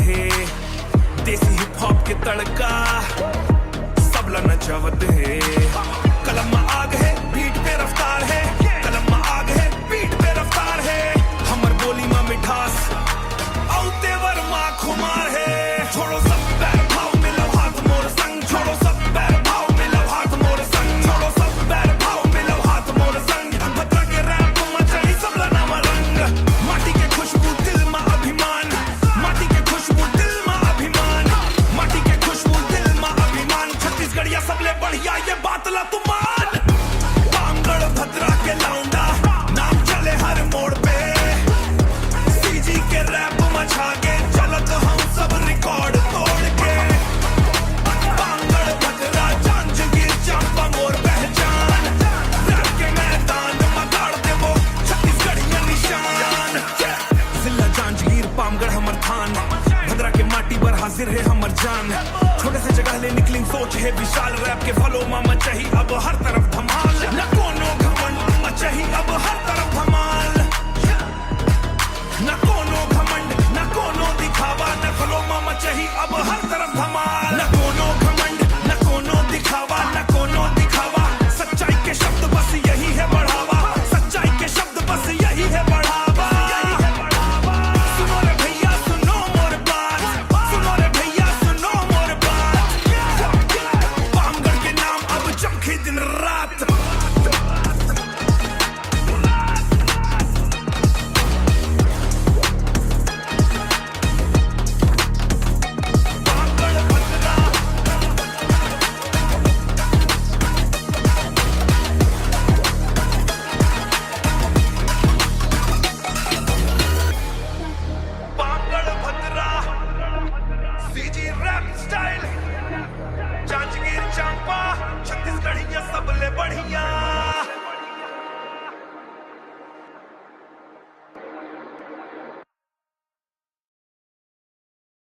है देसी hip hop के तड़का सबला नचावत है कलम में आग है बीट पे रफ्तार है कलम में आग है बीट पे रफ्तार है हमर बोली में मिठास औ तेवर माँ खुमार है छोड़ो सब बैर भाव मिलो हाथ मोर संग छोड़ो सब बैर भाव मिलो हाथ मोर संग छोड़ो सब बैर भाव मिलो हाथ मोर संग भद्रा के रैप में चली सबला नाम रंग माटी के खुशबू दिल में अभिमान माटी के खुशबू दिल में अभिमान माटी के खुशबू दिल में अभिमान छत्तीसगढ़िया सबले बढ़िया ये बात ला तुम मान पामगढ़ भद्रा के लौंडा नाम चले हर मोड़ पे सीजी के रैप मचा के चलत हम सब रिकॉर्ड तोड़ के पामगढ़ भद्रा जांजगीर चंपा मोर पहचान रैप के मैदान में गाड़ दे वो छत्तीसगढ़िया निशान जिला जांजगीर पामगढ़ हमर थान भद्रा के माटी पर हाजिर है हमर जान छोटे से जगह ले निकलिंग सोच है विशाल रैप के फलों में मचाही अब हर तरफ धमाल न कोनो घमंड मचाही अब हर तरफ धमाल